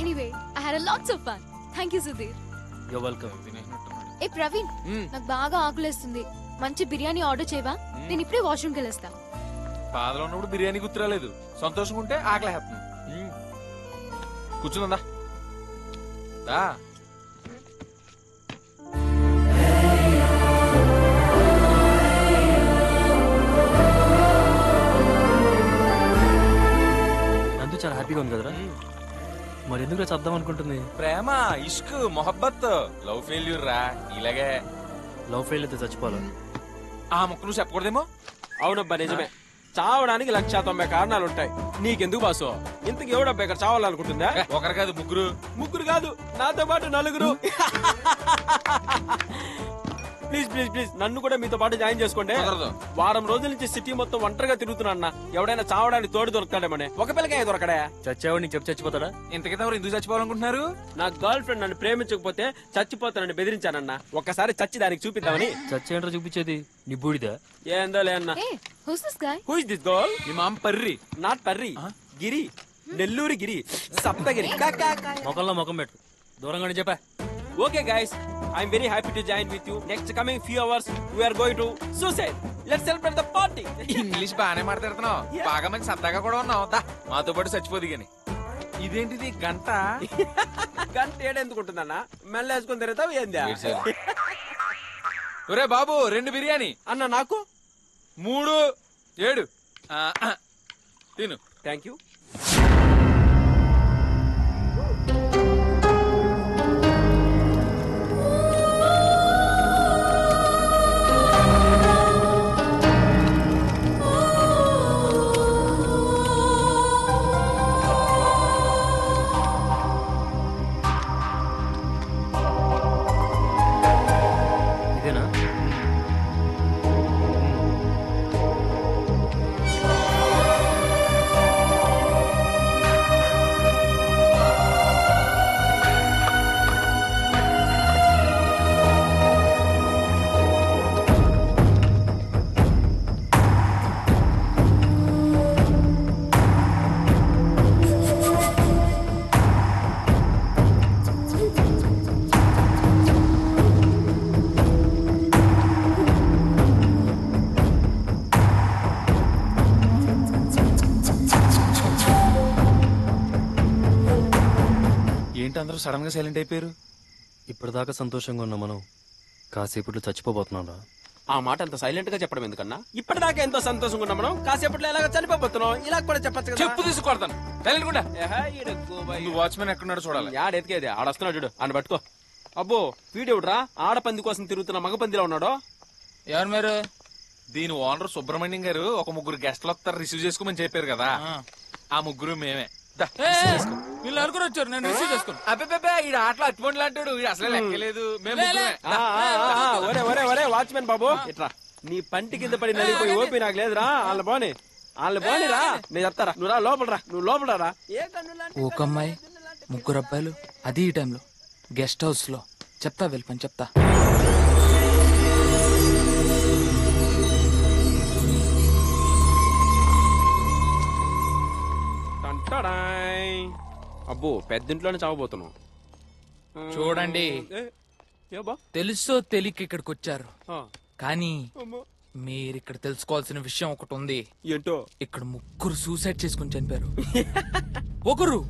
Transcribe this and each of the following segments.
Anyway, I had a lots of fun. Thank you, Sudhir. You're welcome. ఏ ప్రవీణ్, నాకు బాగా ఆకలేస్తుంది. మంచి బిర్యానీ ఆర్డర్ చేయవా? నేను ఇప్పుడే వాష్రూమ్కి వెళ్ళొస్తా. బాధలో ఉన్నప్పుడు బిర్యానీ గుర్తురాలేదు, సంతోషంగా ఉంటే ఆకలేస్తుంది. కూర్చుందా దా. నందు చాలా హ్యాపీగా ఉంది కదరా. మరి ఎందుకు చద్దాం అనుకుంటుంది? ప్రేమ, ఇష్క్, మొహబ్బత్, లవ్ ఫెయిల్యూర్ రా. ఇలాగే లవ్ ఫెయిల్ అయితే చచ్చిపోవాలి. ఆ ముక్క నువ్వు చెప్పకూడదేమో. అవునబ్బా నిజమే, చావడానికి 190 కారణాలుంటాయి. నీకెందుకు బాసు ఇంతకు ఎవడబ్బా ఇక్కడ చావాలనుకుంటుందా? ఒకరు కాదు, ముగ్గురు. ముగ్గురు కాదు, నాతో పాటు నలుగురు. ప్లీజ్ ప్లీజ్ ప్లీజ్ నన్ను కూడా మీతో పాటు జాయిన్ చేసుకోండి. వారం రోజుల నుంచి సిటీ మొత్తం ఒంటరిగా తిరుగుతున్నా. ఎవడైనా చావడానికి తోడు దొరుకుతాడేమనే. ఒక పిల్లకాయ దొరకడా? చచ్చేవాడు నీకు చెప్పి చచ్చిపోతాడా? ఇంతకింత ఎందుకు చచ్చిపోవాలనుకుంటున్నారు? నా గర్ల్ ఫ్రెండ్ నన్ను ప్రేమించకపోతే చచ్చిపోతానని బెదిరించానన్నా. ఒక్కసారి చచ్చి దానికి చూపిద్దామని. చచ్చేంట్రా చూపించేది? నీ బూడిదా? ఏందో లే అన్నా. Hey, who's this guy? Who is this girl? మీ మామ పర్రి. నాట్ పర్రి, గిరి, నెల్లూరు గిరి, సప్తగిరి. మొఖంలో ముఖం పెట్టు, దూరంగానే చెప్పా. Okay guys, I'm very happy to join with you. Next coming few hours we are going to suicide. Let's celebrate the party. English బాగానే మాట్లాడుతున్నావు, బాగా మంచి సరదాగా కూడా ఉన్నావు. మాతో పాటు చచ్చిపోదు గాని. ఇదేంటిది గంట? గంట ఏడెందుకుంటుందన్నా? మెల్ల వేసుకుని తిరుగుతావు ఏందా? ఒరే బాబు, 2 బిర్యానీ అన్న నాకు 3 7 తిను. Thank you. ఇదేనా? ఏంటి అందరూ సడన్ గా సైలెంట్ అయిపోయారు? ఇప్పటిదాకా సంతోషంగా ఉన్నా మనం కాసేపట్లో చచ్చిపోబోతున్నాం రా. ఆ మాట అంత సైలెంట్ గా చెప్పడం ఎందుకన్నా? ఇప్పటిదాకా ఎంతో సంతోషంగా ఉన్నాం మనం, కాసేపట్లో ఎలాగ చనిపోతున్నాం. ఇలా కూడా చెప్పచ్చు కదా. చెప్పు తీసుకొడతాను. వాచ్మెన్ ఎక్కడున్నాడు చూడాలి. యాడ ఎతికేది ఆడొస్తున్నాడు చూడు, అని పట్టుకో. అబ్బో వీడెవడ్రా ఆడపంది కోసం తిరుగుతున్న మగపందిలో ఉన్నాడో? ఎవరు మీరు? దీని ఓనర్ సుబ్రహ్మణ్యం గారు ఒక 3 గెస్ట్లు వస్తారు రిసీవ్ చేసుకోమని చెప్పారు కదా. ఆ 3 మేమే. వీళ్ళు నలుగురు వచ్చారు, నేను రిసీవ్ చేసుకోను. అబ్బే ఈ ఆటలో అటువంటి అంటాడు, అసలే లెక్కలేదు. ఒరే ఒరే ఒరే వాచ్మెన్ బాబు ఇట్రా. నీ పంటి కింద పడి నలిగిపోయి ఓపి నాకు లేదురా. వాళ్ళ పోనీ రా, నేను చెప్తారా. నువ్వు రా లోపల రా, నువ్వు లోపల రా. ఒక అమ్మాయి 3 అబ్బాయిలు, అది ఈ టైంలో గెస్ట్ హౌస్ లో. చెప్తా వెళ్ళిపోయి చెప్తా. అబ్బో పెద్దింట్లోనే చావబోతున్నావు. చూడండి, తెలుసో తెలియక ఇక్కడికి వచ్చారు, కానీ మీరిక్కడ తెలుసుకోవాల్సిన విషయం ఒకటి ఉంది. ఏంటో? ఇక్కడ 3 సూసైడ్ చేసుకుని చనిపారు. ఒకరు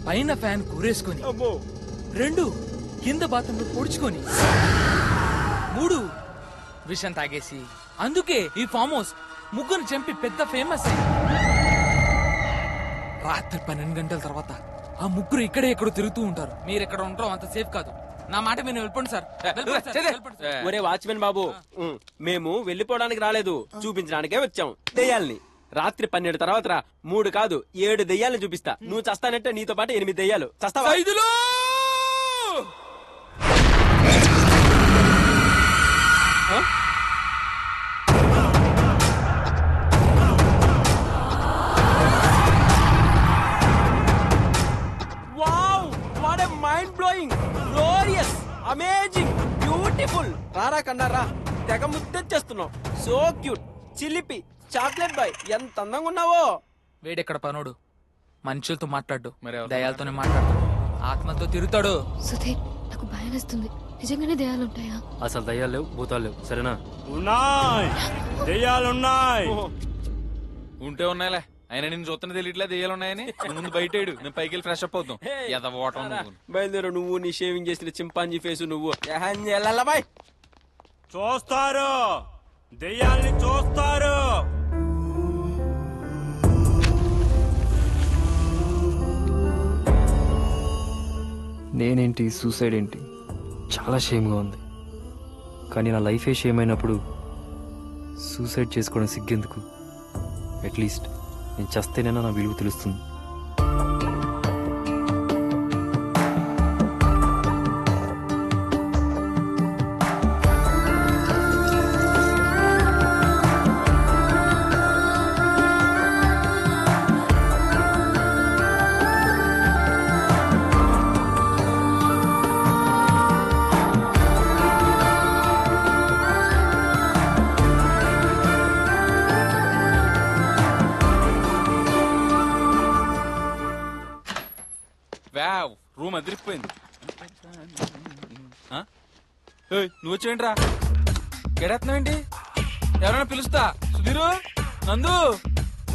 పైన ఫ్యాన్ కూరేసుకొని, 2 కింద బాత్రూంలో పొడుచుకొని, 3 విషం తాగేసి. అందుకే ఈ ఫామ్ హౌస్ 3 చంపి పెద్ద ఫేమస్ అయింది. రాత్రి 12 గంటల తర్వాత ఆ 3 ఇక్కడే ఎక్కడో తిరుగుతూ ఉంటారు. మీరు ఎక్కడ ఉంటారో అంత సేఫ్ కాదు. నా మాట మీరు వెళ్ళిపోండి సార్. ఒరే వాచ్మెన్ బాబు, మేము వెళ్ళిపోవడానికి రాలేదు, చూపించడానికే వచ్చాం దెయ్యాల్ని. రాత్రి 12 తర్వాత రా. 3 కాదు 7 దెయ్యాలను చూపిస్తా. నువ్వు చస్తానంటే నీతో పాటు 8 దెయ్యాలు. చస్తావా? Mind blowing, glorious, amazing, beautiful. రారా కన్నారా, తెగ ముద్దొచ్చేస్తున్నావు. సో క్యూట్, చిలిపి, చాక్లెట్ బాయ్, ఎంత అందంగా ఉన్నావో. వేడెక్కడ పనోడు మనుషులతో మాట్లాడు, మరి ఎవరితో దయాలతోనే మాట్లాడతాడు, ఆత్మతో తిరుగుతాడు. సుధీర్ నాకు భయం వేస్తుంది. నిజంగానే దయాలుంటాయా? అసలు దయ్యాలు లేవు, భూతాలు లేవు, సరేనా? ఉన్నాయి, దెయ్యాలున్నాయి. ఉంటే ఉన్నాయిలే. ఆయన నేను చూస్తున్న తెలియట్లే దెయ్యాలు ఉన్నాయని. నువ్వు ముందు బయట ఏడు, నేను పైకి వెళ్ళి ఫ్రెష్ అప్ అవుతాం. ఎదవోటం నువ్వు. బయలుదేరు నువ్వు, నీ షేవింగ్ చేసిన చింపాంజీ ఫేసు నువ్వు. బాయ్. చూస్తారు, దెయ్యాల్ని చూస్తారు. నేనేంటి, సూసైడ్ ఏంటి, చాలా షేమ్గా ఉంది. కానీ నా లైఫే షేమ్ అయినప్పుడు సూసైడ్ చేసుకోవడం సిగ్గెందుకు? అట్లీస్ట్ నేను చస్తేనైనా నా విలువ తెలుస్తుంది. వావ్, రూమ్ అదిరిపోయింది. నువ్వు వచ్చేయండి రా. గడేస్తున్నావేంటి? ఎవరైనా పిలుస్తా. సుధీరు, నందు.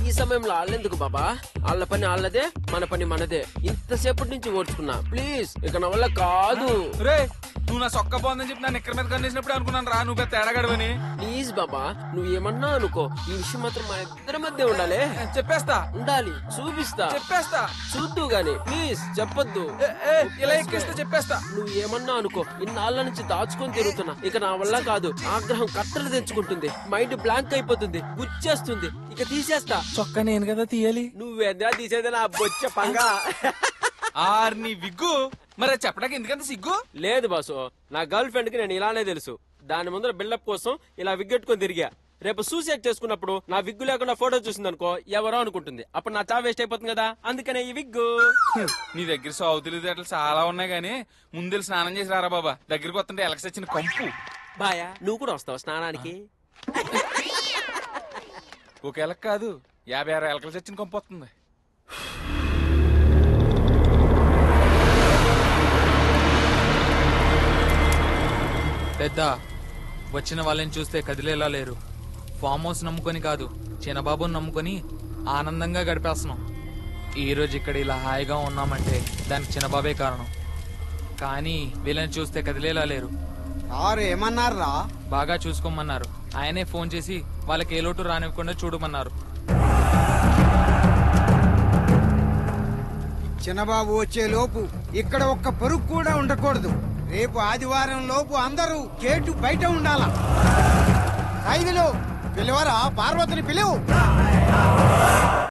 ఈ సమయంలో వాళ్ళెందుకు బాబా? వాళ్ళ పని వాళ్ళదే, మన పని మనదే. ఇంతసేపటి నుంచి ఓడ్చుకున్నా, ప్లీజ్ ఇక నా వల్ల కాదు. రే, నువ్వు నా సొక్క బాగుందని చెప్పి నన్ను ఎక్కడ మీద కన్నేసినప్పుడు అనుకున్నాను రా నువ్వు పెద్ద తేడాగడవని. ప్లీజ్ బాబా, నువ్వు ఏమన్నా అనుకో, ఈ విషయం మాత్రం మా ఇద్దరి మధ్య ఉండాలి. చెప్పేస్తా, ఉండాలి, చూపిస్తా, చెప్పేస్తా. చూద్దు గాని ప్లీజ్ చెప్పొద్దు. ఇలా ఎక్కిస్తే చెప్పేస్తా. నువ్వు ఏమన్నా అనుకో, ఇన్నాళ్ళ నుంచి దాచుకొని తిరుగుతున్నా, ఇక నా వల్ల కాదు. ఆగ్రహం కట్టలు తెచ్చుకుంటుంది, మైండ్ బ్లాంక్ అయిపోతుంది, గుచ్చేస్తుంది, ఇక తీసేస్తా. చొక్కా నేను కదా తీయాలి. నువ్వేంద్రా తీసేది నా బొచ్చ పంగా. నీ విగ్గు మరి అది చెప్పడానికి ఎందుకంత సిగ్గు? లేదు బాసు, నా గర్ల్ ఫ్రెండ్ కి నేను ఇలానే తెలుసు. దాని ముందర బిల్డప్ కోసం ఇలా విగ్గెట్టుకొని తిరిగా. రేపు సూసైడ్ చేసుకున్నప్పుడు నా విగ్గు లేకుండా ఫోటో చూసింది అనుకో, ఎవరో అనుకుంటుంది. అప్పుడు నా చా వేస్ట్ అయిపోతుంది కదా, అందుకనే ఈ విగ్గు. నీ దగ్గర సాగు తెలివితేటలు చాలా ఉన్నాయి గానీ ముందు స్నానం చేసి రారా బాబా. దగ్గరికి వస్తుంటే ఎలక్స్ వచ్చిన కంపు. బాయా, నువ్వు కూడా వస్తావు స్నానానికి? ఒక ఎలక్ కాదు, 56 ఎలకలు చచ్చిన కంపు వస్తుంది. పెద్ద వచ్చిన వాళ్ళని చూస్తే కదిలేలా లేరు. ఫామ్ హౌస్ నమ్ముకొని కాదు, చిన్నబాబుని నమ్ముకొని ఆనందంగా గడిపేస్తున్నాం. ఈ రోజు ఇక్కడ ఇలా హాయిగా ఉన్నామంటే దానికి చిన్నబాబే కారణం. కానీ వీళ్ళని చూస్తే కదిలేలా లేరు. ఏమన్నారా? బాగా చూసుకోమన్నారు. ఆయనే ఫోన్ చేసి వాళ్ళకి ఏ లోటు రానివ్వకుండా చూడమన్నారు. చిన్నబాబు వచ్చే లోపు ఇక్కడ ఒక్క పరుగు కూడా ఉండకూడదు. రేపు ఆదివారం లోపు అందరూ గేటు బయట ఉండాలా. ఖైదీలు పిలువరా, పార్వతిని పిలువు.